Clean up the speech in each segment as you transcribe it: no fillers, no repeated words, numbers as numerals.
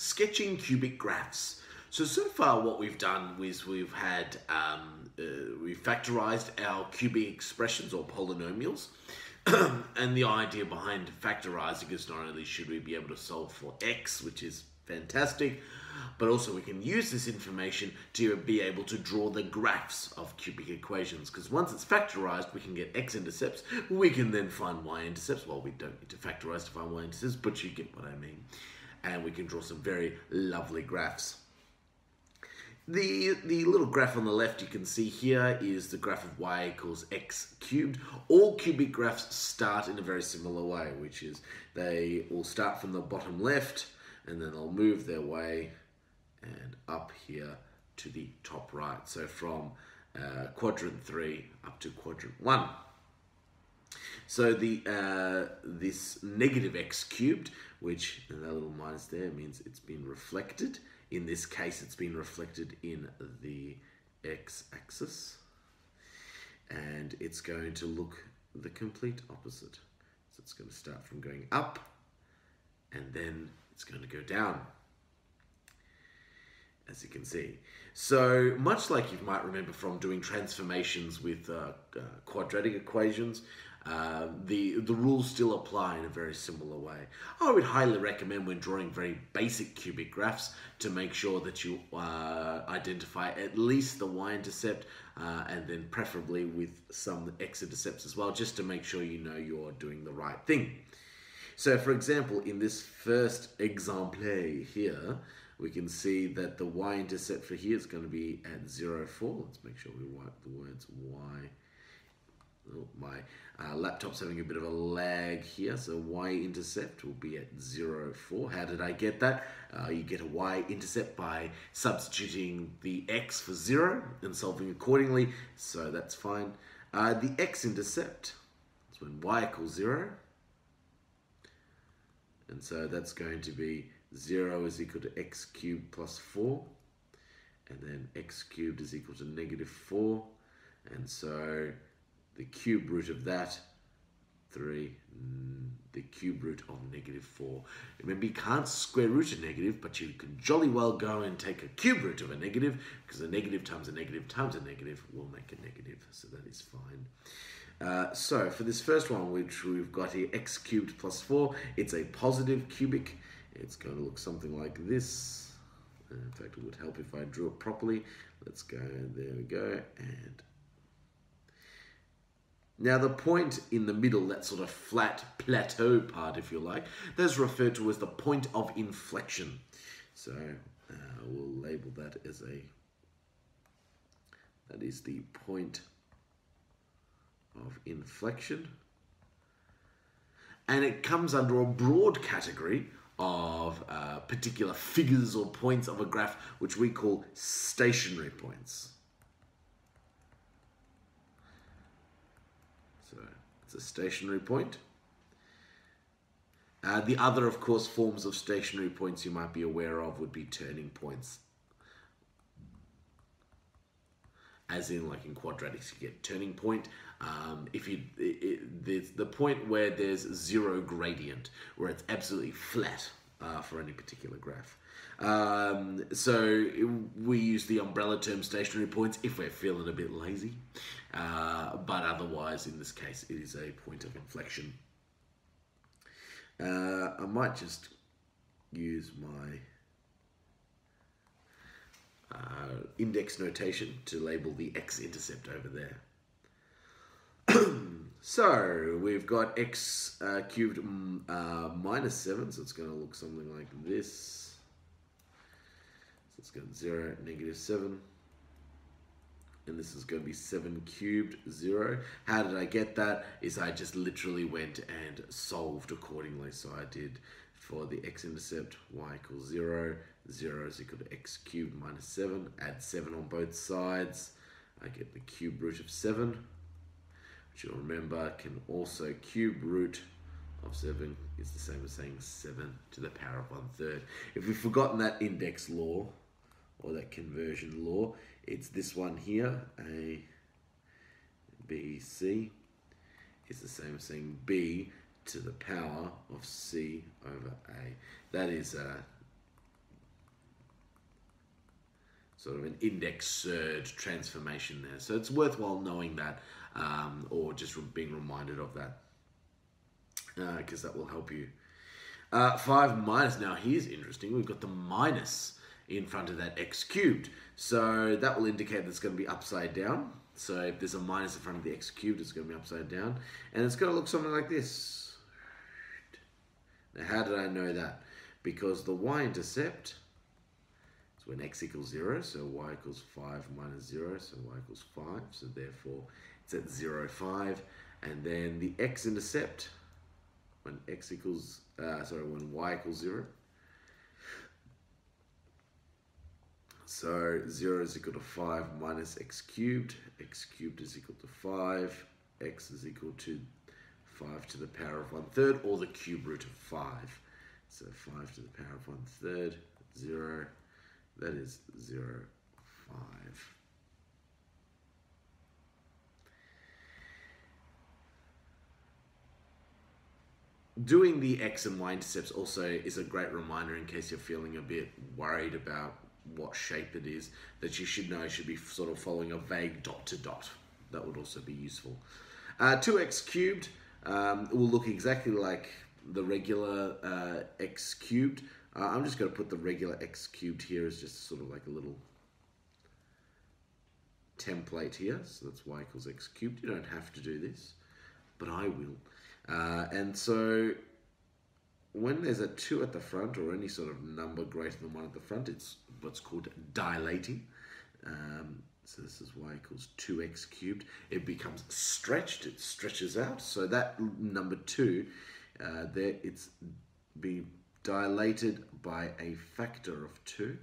sketching cubic graphs. So far what we've done is we've had, we've factorized our cubic expressions or polynomials. And the idea behind factorizing is not only should we be able to solve for x, which is fantastic, but also we can use this information to be able to draw the graphs of cubic equations, because once it's factorized we can get x-intercepts. We can then find y-intercepts. Well, we don't need to factorize to find y-intercepts, but you get what I mean. And we can draw some very lovely graphs. The little graph on the left you can see here is the graph of y equals x cubed. All cubic graphs start in a very similar way, which is they will start from the bottom left and then they'll move their way and up here to the top right. So from quadrant 3 up to quadrant 1. So this negative x cubed, which that little minus there means it's been reflected. In this case, it's been reflected in the x-axis. And it's going to look the complete opposite. So it's going to start from going up, and then it's going to go down, as you can see. So much like you might remember from doing transformations with quadratic equations, the rules still apply in a very similar way. I would highly recommend when drawing very basic cubic graphs to make sure that you identify at least the y-intercept and then preferably with some x-intercepts as well, just to make sure you know you're doing the right thing. So for example, in this first exemplar here, we can see that the y-intercept for here is going to be at 0, 4. Let's make sure we wipe the words y. Oh, my laptop's having a bit of a lag here, so y-intercept will be at 0, 4. How did I get that? You get a y-intercept by substituting the x for 0 and solving accordingly, so that's fine. The x-intercept is when y equals 0, and so that's going to be 0 is equal to x cubed plus 4, and then x cubed is equal to negative 4, and so the cube root of that, 3, the cube root of negative 4. Remember, you can't square root a negative, but you can jolly well go and take a cube root of a negative, because a negative times a negative times a negative will make a negative, so that is fine. So for this first one, which we've got here, x cubed plus 4, it's a positive cubic. It's going to look something like this. In fact, it would help if I drew it properly. Let's go, there we go, and now the point in the middle, that sort of flat plateau part, if you like, that's referred to as the point of inflection. So we'll label that as that is the point of inflection. And it comes under a broad category of particular figures or points of a graph, which we call stationary points. So it's a stationary point. The other, of course, forms of stationary points you might be aware of would be turning points. As in, like in quadratics, you get turning point. The point where there's 0 gradient, where it's absolutely flat for any particular graph. So we use the umbrella term stationary points if we're feeling a bit lazy. But otherwise, in this case, it is a point of inflection. I might just use my index notation to label the x-intercept over there. So we've got x cubed minus 7, so it's going to look something like this. So it's got 0, negative 7. And this is going to be 7 cubed, 0. How did I get that? Is I just literally went and solved accordingly. So I did for the x-intercept, y equals 0. 0 is equal to x cubed minus 7. Add 7 on both sides. I get the cube root of 7. Which you'll remember can also cube root of 7 is the same as saying 7 to the power of 1/3. If we've forgotten that index law, or that conversion law, it's this one here, a, b, c, is the same as saying b to the power of c over a. That is sort of an index surd transformation there. So it's worthwhile knowing that, or just being reminded of that, because that will help you. 5 minus, now here's interesting. We've got the minus in front of that x cubed. So that will indicate that it's going to be upside down. So if there's a minus in front of the x cubed, it's going to be upside down. And it's going to look something like this. Now, how did I know that? Because the y-intercept is when x equals 0, so y equals 5 minus 0, so y equals 5. So therefore, it's at 0, 5. And then the x-intercept, when x equals, when y equals 0. So 0 is equal to 5 minus x cubed is equal to 5, x is equal to 5 to the power of 1/3, or the cube root of 5. So 5 to the power of 1/3, 0, that is 0, 5. Doing the x and y intercepts also is a great reminder in case you're feeling a bit worried about what shape it is, that you should know should be sort of following a vague dot to dot. That would also be useful. 2x cubed will look exactly like the regular x cubed. I'm just going to put the regular x cubed here as just sort of like a little template here. So that's y equals x cubed. You don't have to do this, but I will. And so when there's a 2 at the front, or any sort of number greater than 1 at the front, it's what's called dilating. So this is y equals 2x cubed. It becomes stretched, it stretches out. So that number 2, there it's being dilated by a factor of 2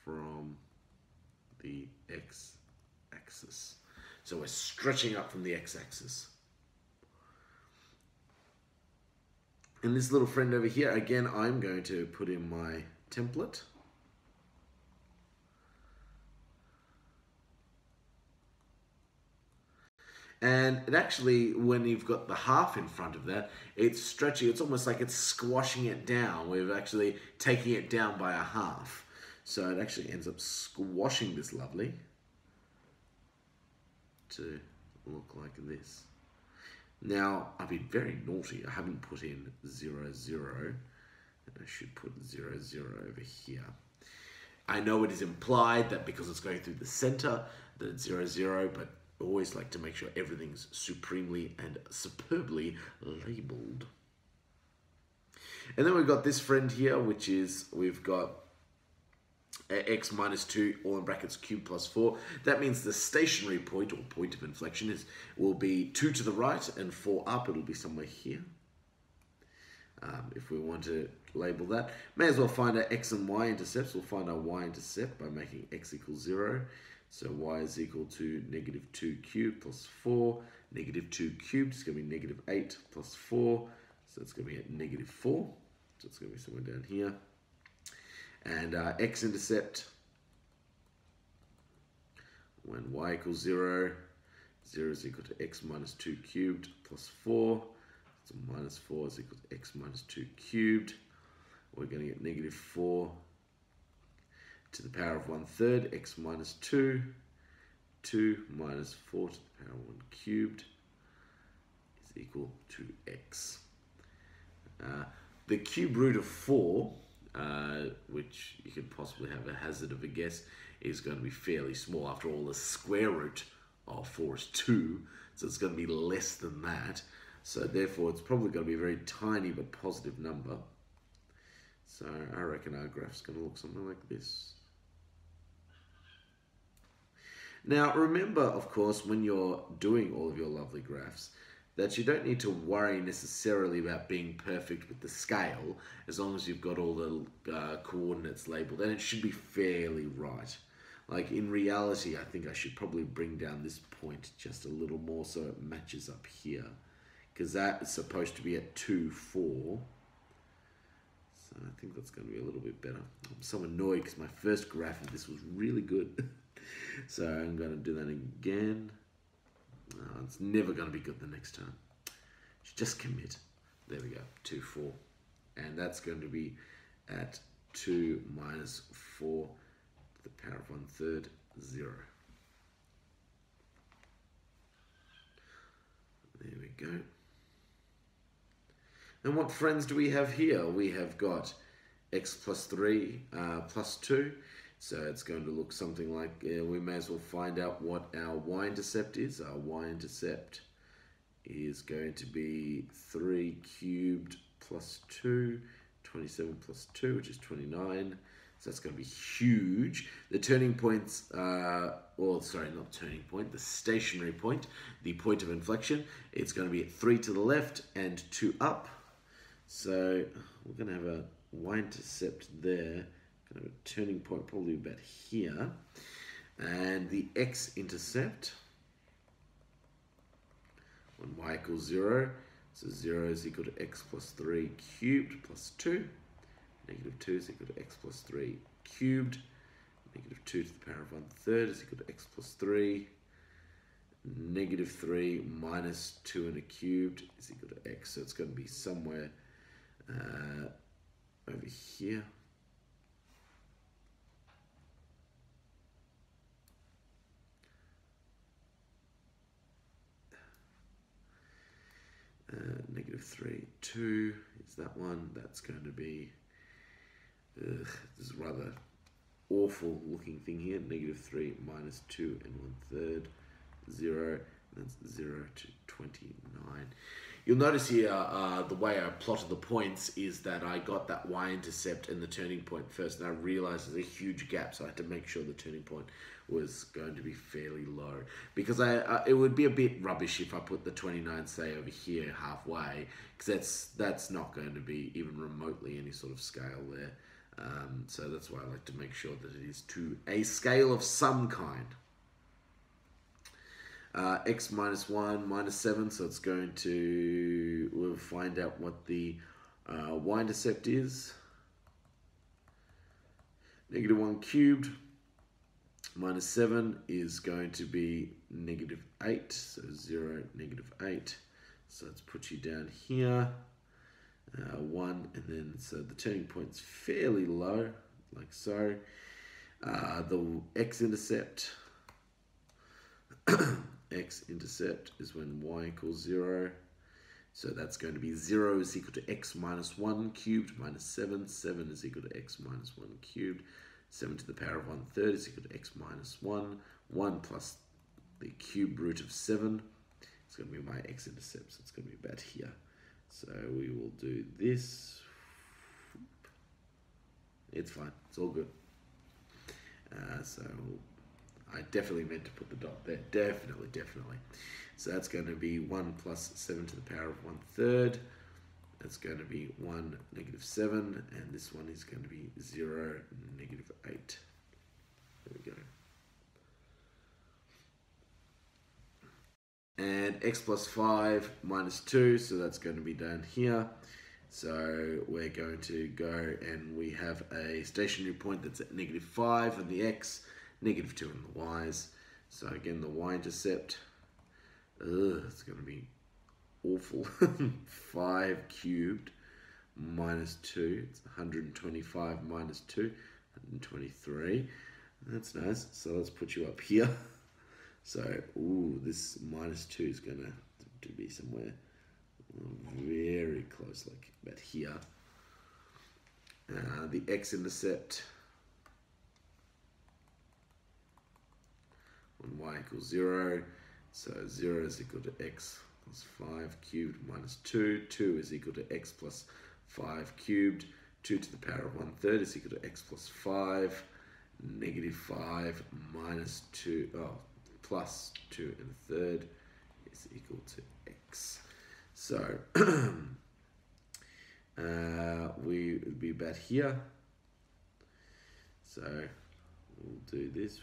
from the x-axis. So we're stretching up from the x-axis. And this little friend over here, again, I'm going to put in my template. And it actually, when you've got the half in front of that, it's stretching. It's almost like it's squashing it down. We're actually taking it down by a half. So it actually ends up squashing this lovely to look like this. Now, I've been very naughty. I haven't put in 0, 0. I should put 0, 0 over here. I know it is implied that because it's going through the center, that it's 0, 0, but I always like to make sure everything's supremely and superbly labeled. And then we've got this friend here, which is, we've got x minus 2, all in brackets, cube plus 4. That means the stationary point, or point of inflection, will be 2 to the right and 4 up. It'll be somewhere here. If we want to label that, may as well find our x and y intercepts. We'll find our y-intercept by making x equals 0. So y is equal to negative 2 cubed plus 4. Negative 2 cubed is going to be negative 8 plus 4. So it's going to be at negative 4. So it's going to be somewhere down here. And x-intercept, when y equals 0, 0 is equal to x minus 2 cubed plus 4. So minus 4 is equal to x minus 2 cubed. We're going to get negative 4 to the power of 1/3, x minus 2. 2 minus 4 to the power of 1 cubed is equal to x. The cube root of 4, which you could possibly have a hazard of a guess, is going to be fairly small. After all, the square root of 4 is 2, so it's going to be less than that. So therefore, it's probably going to be a very tiny but positive number. So I reckon our graph's going to look something like this. Now, remember, of course, when you're doing all of your lovely graphs, that you don't need to worry necessarily about being perfect with the scale, as long as you've got all the coordinates labeled, and it should be fairly right. Like, in reality, I think I should probably bring down this point just a little more so it matches up here, because that is supposed to be at 2, 4. So I think that's going to be a little bit better. I'm so annoyed because my first graph of this was really good. So I'm going to do that again. No, it's never going to be good the next time. Just commit. There we go, 2, 4. And that's going to be at 2 minus 4 to the power of 1/3, 0. There we go. And what friends do we have here? We have got x plus 3 plus 2. So it's going to look something like, we may as well find out what our y-intercept is. Our y-intercept is going to be 3 cubed plus 2, 27 plus 2, which is 29. So that's going to be huge. The turning points, or sorry, not turning point, the stationary point, the point of inflection, it's going to be 3 to the left and 2 up. So we're going to have a y-intercept there. Going to have a turning point probably about here. And the x-intercept, when y equals 0, so 0 is equal to x plus 3 cubed plus 2. Negative 2 is equal to x plus 3 cubed. Negative 2 to the power of 1/3 is equal to x plus 3. Negative 3 minus 2 and a cubed is equal to x. So it's going to be somewhere over here. Negative 3, 2 is that one. That's going to be, this is rather awful looking thing here. Negative 3 minus 2 and 1/3, 0. That's 0 to 29. You'll notice here the way I plotted the points is that I got that y-intercept and the turning point first, and I realized there's a huge gap, so I had to make sure the turning point was going to be fairly low, because it would be a bit rubbish if I put the 29, say, over here halfway, because that's not going to be even remotely any sort of scale there. So that's why I like to make sure that it is to a scale of some kind. X minus 1 minus 7, so it's going to, we'll find out what the y-intercept is. Negative 1 cubed minus 7 is going to be negative 8, so 0, negative 8. So let's put you down here, 1, and then, so the turning point's fairly low, like so. The x-intercept, x-intercept is when y equals 0. So that's going to be 0 is equal to x minus 1 cubed minus 7. 7 is equal to x minus 1 cubed. 7 to the power of 1/3 is equal to x minus 1. 1 plus the cube root of 7. It's going to be my x-intercept, so it's going to be about here. So we will do this. It's fine. It's all good. So I definitely meant to put the dot there. Definitely. So that's going to be 1 plus 7 to the power of 1/3. That's going to be 1, negative 7. And this one is going to be 0, negative 8. There we go. And x plus 5 minus 2. So that's going to be down here. So we're going to go, and we have a stationary point that's at negative 5 on the x, negative 2 on the y's. So again, the y-intercept, it's going to be awful. 5 cubed minus 2, it's 125 minus 2, 123. That's nice. So let's put you up here. So, this minus 2 is going to be somewhere very close, like about here. The x-intercept, when y equals 0, so 0 is equal to x plus 5 cubed minus 2. 2 is equal to x plus 5 cubed. 2 to the power of 1/3 is equal to x plus 5. Negative 5 minus 2, plus 2 1/3 is equal to x. So we would be about here. So we'll do this.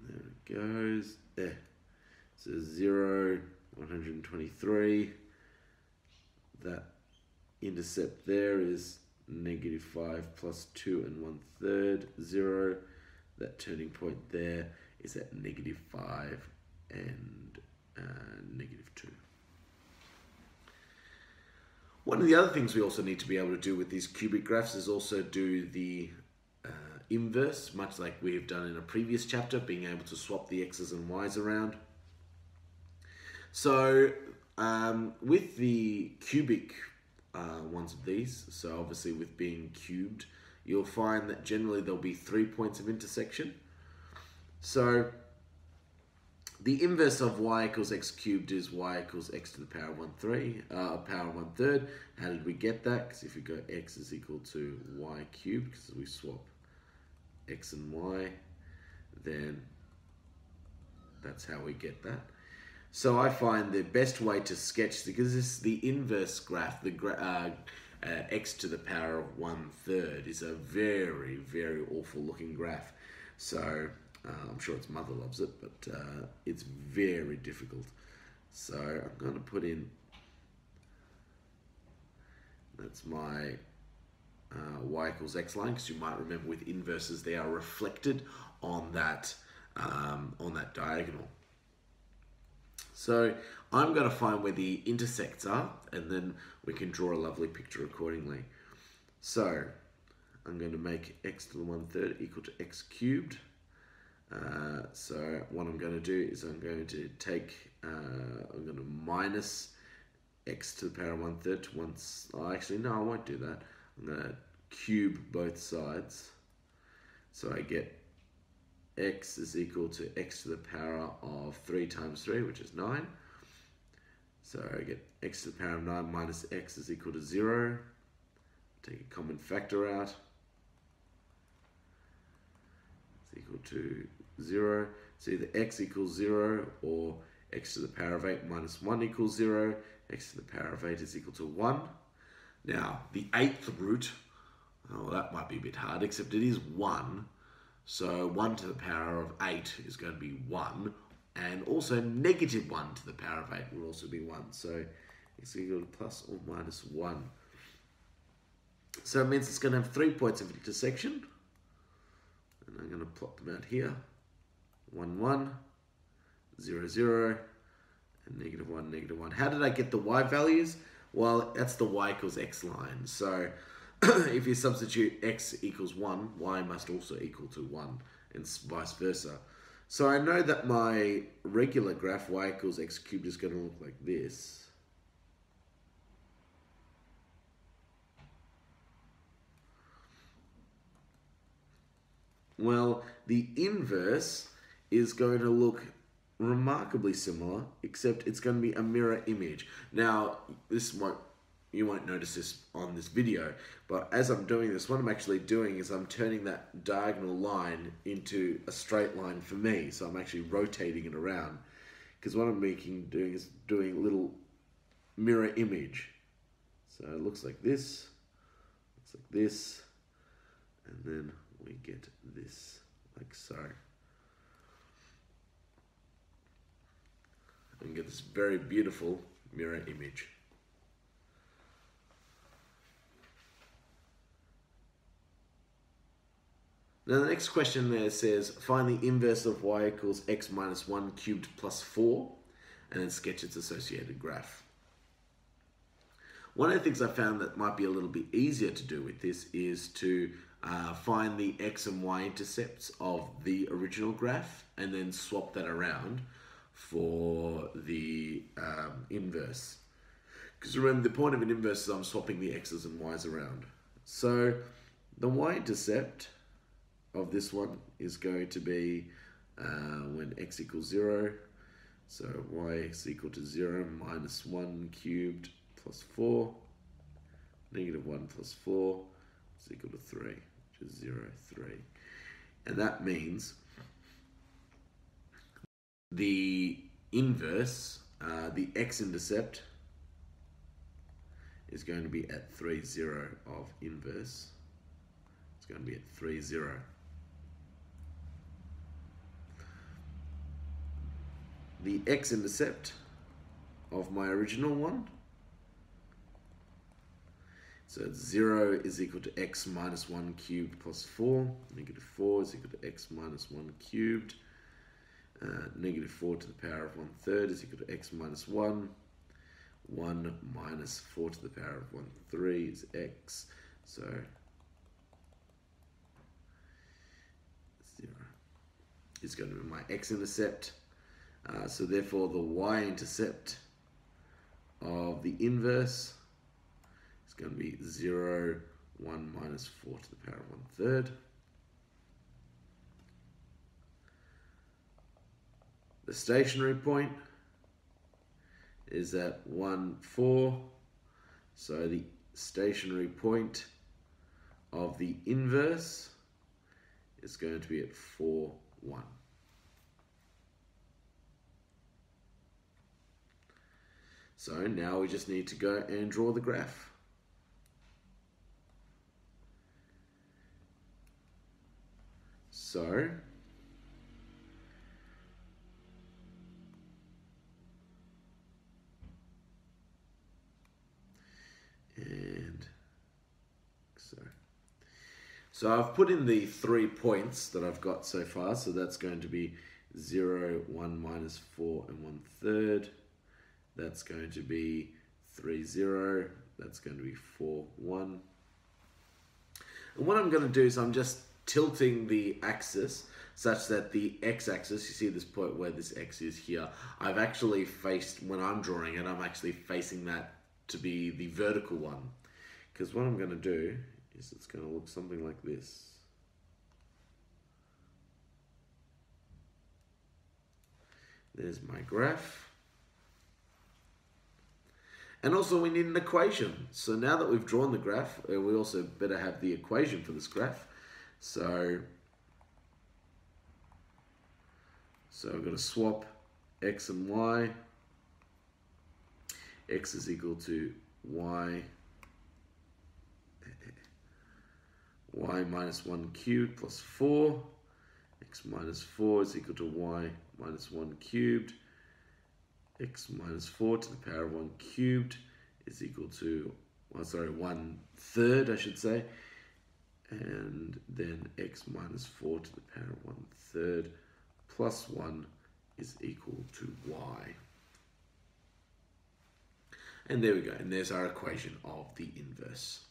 There it goes. There. So 0, 123. That intercept there is negative 5 plus 2 1/3, 0. That turning point there is at negative 5 and negative 2. One of the other things we also need to be able to do with these cubic graphs is also do the inverse, much like we've done in a previous chapter, being able to swap the x's and y's around. So with the cubic ones of these, so obviously with being cubed, you'll find that generally there'll be 3 points of intersection. So the inverse of y equals x cubed is y equals x to the power of 1/3. How did we get that? Because if you go x is equal to y cubed, because we swap x and y, then that's how we get that. So I find the best way to sketch, because this is the inverse graph, the x to the power of 1/3 is a very, very awful looking graph. So I'm sure its mother loves it, but it's very difficult. So I'm going to put in, that's my y equals x line, because you might remember with inverses they are reflected on that diagonal. So I'm going to find where the intersects are, and then we can draw a lovely picture accordingly. So I'm going to make x to the 1/3 equal to x cubed. So what I'm going to do is I'm going to take, I'm going to minus x to the power of 1/3 to once. Oh, actually, no, I won't do that. I'm going to cube both sides. So I get x is equal to x to the power of 3 times 3, which is 9. So I get x to the power of 9 minus x is equal to 0. Take a common factor out. It's equal to 0. So either x equals 0 or x to the power of 8 minus 1 equals 0. X to the power of 8 is equal to 1. Now, the 8th root, oh, that might be a bit hard, except it is 1. So 1 to the power of 8 is going to be 1. And also negative 1 to the power of 8 will also be 1. So it's equal to plus or minus 1. So it means it's going to have 3 points of intersection. And I'm going to plot them out here. 1, 1, 0, 0, and negative 1, negative 1. How did I get the y values? Well, that's the y equals x line. So if you substitute x equals 1, y must also equal to 1, and vice versa. So I know that my regular graph, y equals x cubed, is going to look like this. Well, the inverse is going to look remarkably similar, except it's going to be a mirror image. Now, you won't notice this on this video, but as I'm doing this, what I'm actually doing is I'm turning that diagonal line into a straight line for me. So I'm actually rotating it around, because what I'm doing is doing a little mirror image. So it looks like this, and then we get this, like so. And get this very beautiful mirror image. Now the next question there says, find the inverse of y equals x minus 1 cubed plus 4, and then sketch its associated graph. One of the things I found that might be a little bit easier to do with this is to find the x and y intercepts of the original graph, and then swap that around for the inverse. Because remember, the point of an inverse is I'm swapping the x's and y's around. So the y-intercept of this one is going to be when x equals 0. So y is equal to 0 minus 1 cubed plus 4. Negative 1 plus 4 is equal to 3, which is 0, 3. And that means the inverse, the x-intercept, is going to be at 3, 0 of inverse. It's going to be at 3, 0. The x-intercept of my original one, so it's 0 is equal to x minus 1 cubed plus 4. Negative 4 is equal to x minus 1 cubed. Negative 4 to the power of 1/3 is equal to x minus 1. 1 minus 4 to the power of 1, 3 is x. So 0 is going to be my x-intercept. So therefore the y-intercept of the inverse is going to be 0, 1 minus 4 to the power of 1/3. The stationary point is at 1, 4. So the stationary point of the inverse is going to be at 4, 1. So now we just need to go and draw the graph. So So I've put in the 3 points that I've got so far. So that's going to be 0, 1 minus 4 and 1/3. That's going to be 3, 0. That's going to be 4, 1. And what I'm going to do is I'm just tilting the axis such that the x-axis, you see this point where this x is here, I've actually faced, when I'm drawing it, I'm actually facing that to be the vertical one. Because what I'm going to do is it's going to look something like this. There's my graph. And also we need an equation. So now that we've drawn the graph, we also better have the equation for this graph. So we're going to swap x and y. X is equal to y minus 1 cubed plus 4. X minus 4 is equal to y minus 1 cubed. X minus 4 to the power of 1 cubed is equal to, 1/3, I should say. And then x minus 4 to the power of 1/3 plus 1 is equal to y. And there we go. And there's our equation of the inverse.